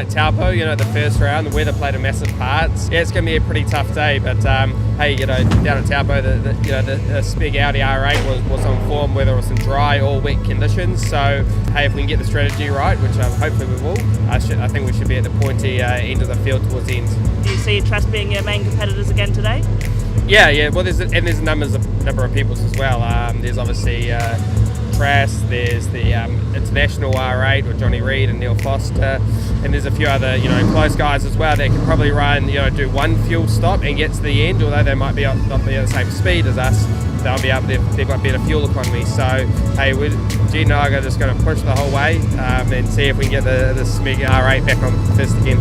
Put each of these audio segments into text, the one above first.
like Taupo, the first round, the weather played a massive part. Yeah, it's going to be a pretty tough day, but hey, down at Taupo, the Smeg Audi R8 was on form, whether it was in dry or wet conditions. So hey, if we can get the strategy right, which hopefully we will, I think we should be at the pointy end of the field towards the end. Do you see Trust being your main competitors again today? Yeah. Well, there's a number of peoples as well. There's obviously Trask, there's the International R8 with Johnny Reid and Neil Foster, and there's a few other close guys as well that can probably run do one fuel stop and get to the end. Although they might not be at the same speed as us, they've got better fuel economy. So hey, Gene and I are just going to push the whole way and see if we can get the Smeg R8 back on first again.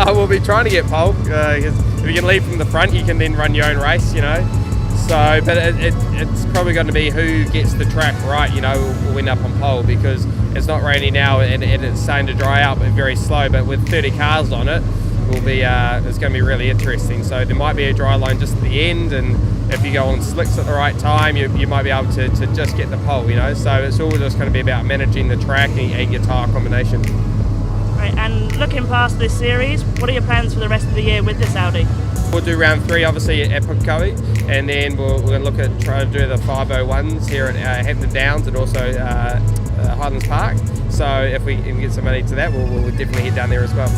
We'll be trying to get pole, because if you can lead from the front, you can then run your own race, So, but it's probably going to be who gets the track right, will win up on pole, because it's not raining now and it's starting to dry out, but very slow. But with 30 cars on it, it's going to be really interesting. So there might be a dry line just at the end, and if you go on slicks at the right time, you might be able to just get the pole, So it's all just going to be about managing the track and your tyre combination. Right, and looking past this series, what are your plans for the rest of the year with this Audi? We'll do round 3 obviously at Putkoe, and then we're going to look at trying to do the 501s here at Hampton Downs and also Highlands Park. So if we can get some money to that, we'll definitely head down there as well.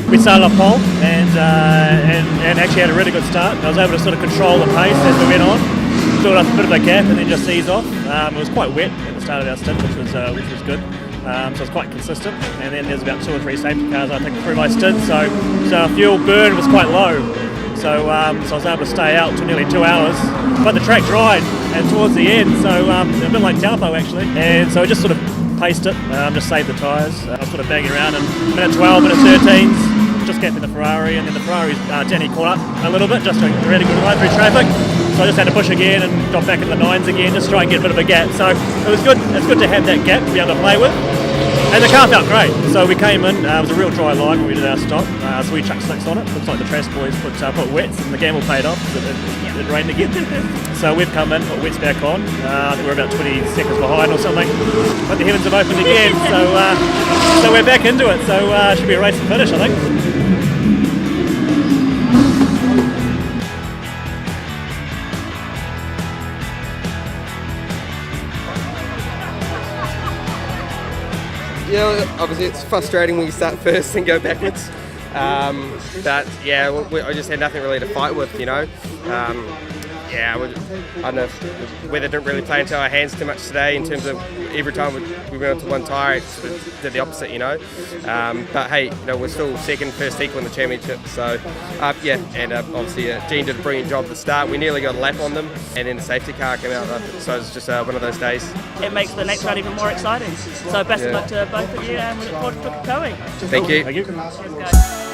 We started off pole and actually had a really good start. I was able to sort of control the pace as we went on, built up a bit of a gap and then just ease off. It was quite wet at the start of our stint, which was good. So it was quite consistent. And then there's about 2 or 3 safety cars I think through my stint, so our fuel burn was quite low. So I was able to stay out for nearly 2 hours, but the track dried and towards the end, so a bit like Taupo actually. And so I just sort of paced it, just saved the tyres. I was sort of banging around in minute 12, minute 13s. Just gapping the Ferrari, and then the Ferrari's Danny caught up a little bit, just a really good ride through traffic. So I just had to push again and got back in the 9s again, just try and get a bit of a gap. So it was good. It's good to have that gap to be able to play with. And the car felt great. So we came in, it was a real dry line when we did our stop. So we chucked slicks on it. Looks like the Trask boys put wets, and the gamble paid off because it rained again. So we've come in, put wets back on. I think we're about 20 seconds behind or something. But the heavens have opened again, so we're back into it. So it should be a race to finish, I think. Yeah, obviously it's frustrating when you start first and go backwards. But yeah, I just had nothing really to fight with, I don't know if the weather didn't really play into our hands too much today in terms of every time we went onto one tyre, it sort of did the opposite, But hey, we're still first equal in the championship. So and obviously Gene did a brilliant job at the start. We nearly got a lap on them, and then the safety car came out. So it's just one of those days. It makes the next round even more exciting. So best of luck to both of you, and we look forward to going. Thank you. Thank you. Cheers, guys.